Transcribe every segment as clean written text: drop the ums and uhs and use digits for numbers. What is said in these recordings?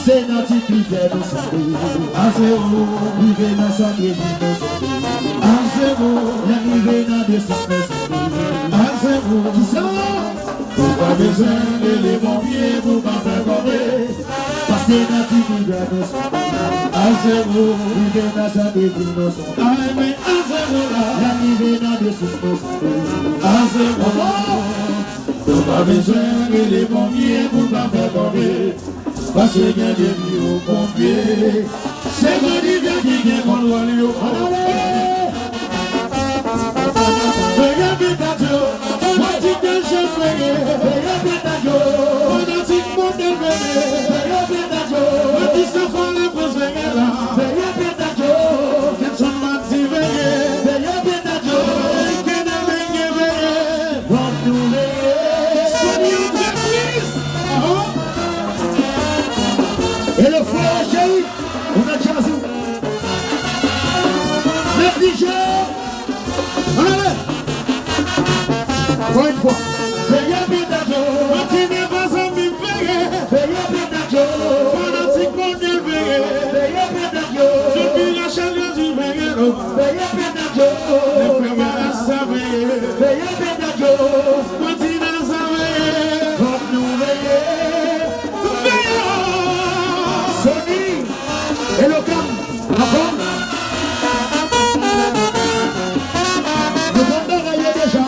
C'est notre qui vient nous sauver. À zéro, arrivé dans sa vie, nous sauver. À zéro, l'arrivée dans des sens, nous sauver. À zéro, qui ça? Pour pas besoin de les pompiers, pour pas faire tomber. Parce que notre qui vient nous sauver. À zéro, arrivé dans sa vie, nous sauver. Ah, mais à zéro, l'arrivée dans des sens, nous sauver. À zéro, pour pas besoin de les pompiers, pour pas faire tomber. Parce qu'il y a des vies au pompier. C'est que l'hiver qui vient qu'on doit lui au Regardez ta Dieu, moi tu te jettes regardez ta Dieu, on a dit qu'on te regardez ta Dieu, on dit ça faut le poser là, regardez ta Dieu, qu'est-ce qu'on m'a dit regardez ta Dieu, qu'est-ce qu'on m'a dit pour nous veiller, soyez de Christ. Et le frère chéri, on a chassé. Le DJ, allez, encore une fois. Veillez bien d'ailleurs, continuez pas à m'y veiller. Veillez bien d'ailleurs, fanatique pour nous veiller. Veillez bien d'ailleurs, je vis la chaleur du veilleur. Veillez bien d'ailleurs, les frères à sa veille. Veillez bien d'ailleurs, continuez à sa veille. Pour nous veiller. Et le calme, encore. Le monde est déjà.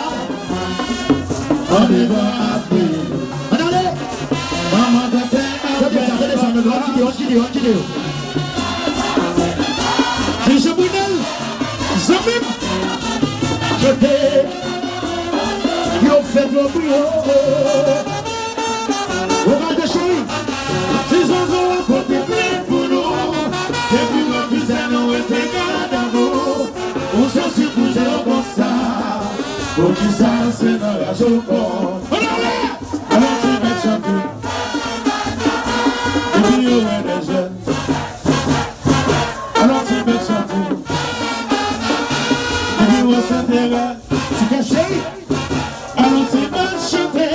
On est va appeler. Allez. Maman de terre. Regardez ça, on dit. C'est ce modèle. Zamim. Je t'ai. Yo fait le brio. Regardez chérie. C'est son à côté pour nous. Et puis mon fils et nous était gardons. On s'en suppose comme ça. Pour qui ça c'est dans la joconde. Alors tu mets chanter. Et puis on est des jeunes. Alors tu mets chanter. Et puis on s'intéresse. Tu caches. Alors tu mets chanter.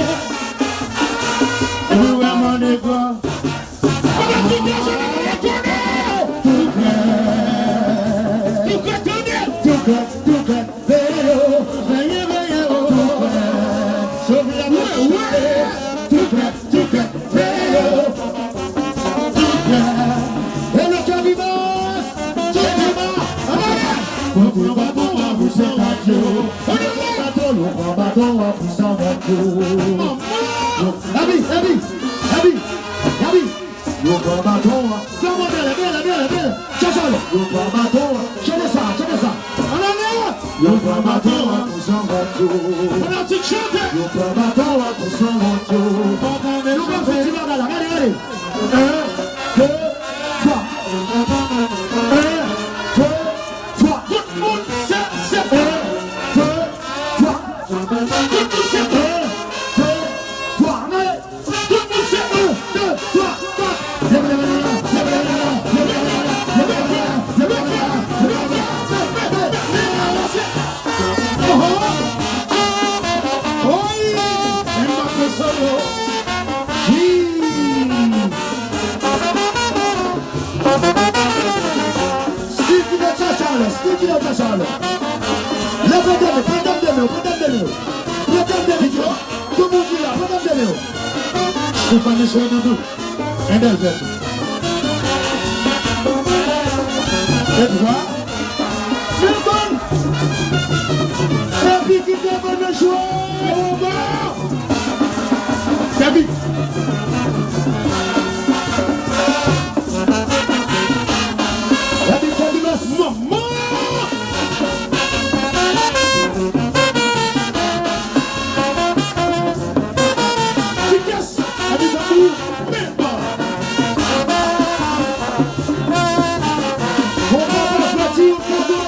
Et puis vraiment des gars. Alors tu mets chanter.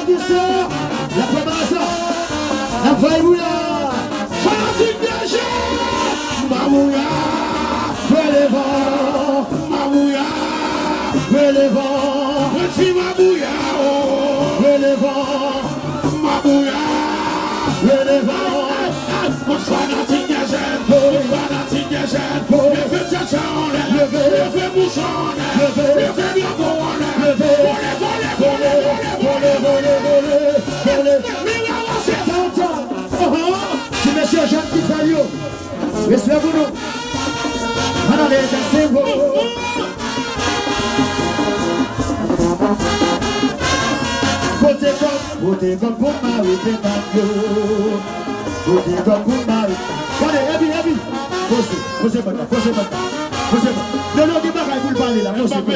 Bonsoir. On fanatique des jeunes, on fanatique des jeunes, levez tchatcha en l'air, levez bouchon en l'air, levez bianco en l'air, volez. Si monsieur Jean qui fait yo, monsieur Bounou, alors les c'est beau. Côté comme pour Marie, t'es pas yo. Côté comme pour Marie. Allez, Ebi. Posez pas. Ne l'on dit pas qu'il faut le parler là. Non, c'est pas.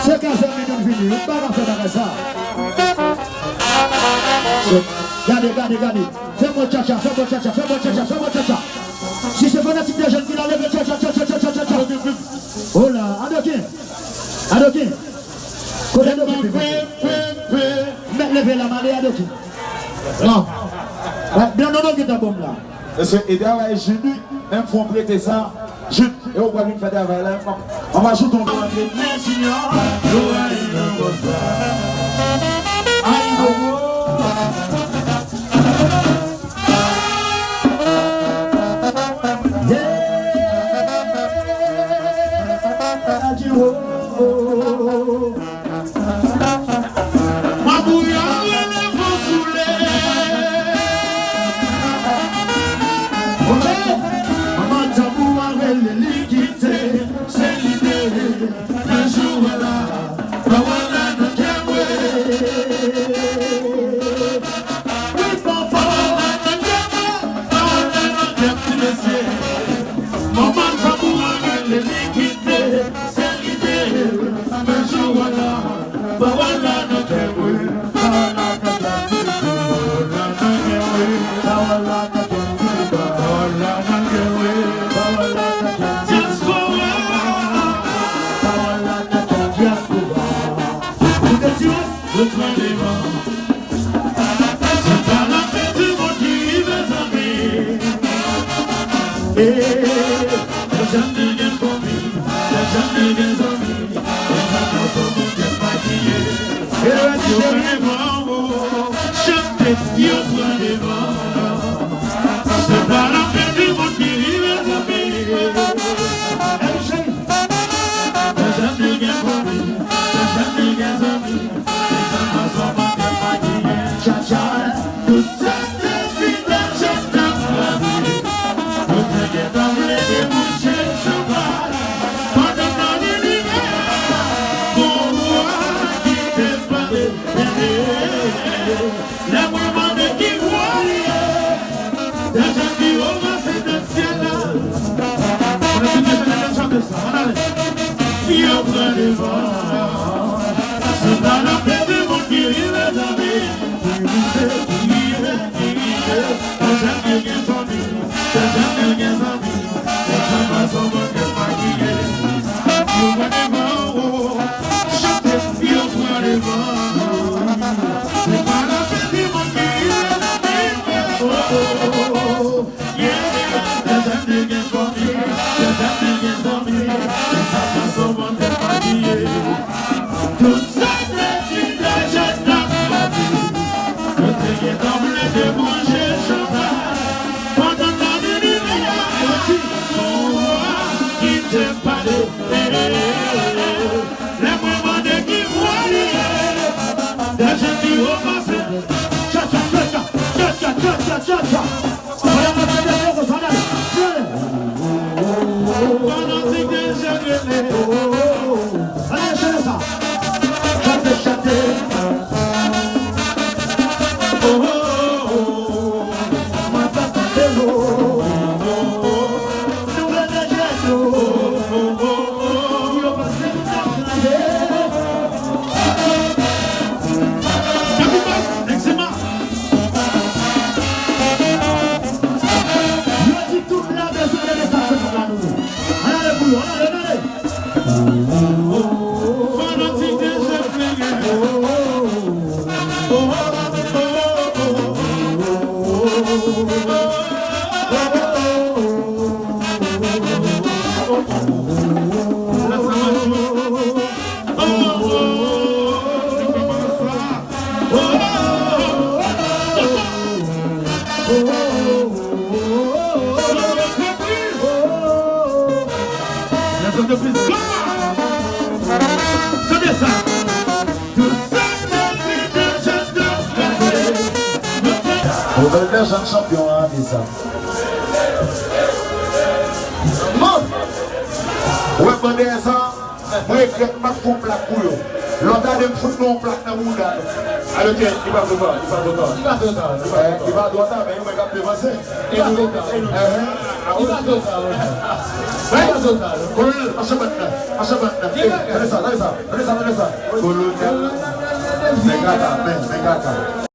C'est 15 minutes fini. On va faire avec ça. Regardez. Fais-moi tcha-tcha. Si c'est fanatique des jeunes qui l'enlèvent, tcha-tcha. Oh là, Adokin. Levez la main, Adokin. Non. Bien, non, qui est ta bombe là. Monsieur Edouard et Julie, même font prêter ça. Et on va lui faire des valeurs. On va jouer ton nom. Oh Le jeune champion a dit ça. Ouais, bon, ça, moi, je vais ma fond plaque pour eux. L'autre a des foutre non plaque dans le monde. Alors, il va de temps, il va de temps. Il va de temps. Il va de temps, mais il va dévancer. Il va de temps. Il va de temps. Il va de temps. Colonel, achète maintenant. Venez ça. Colonel. Mengata.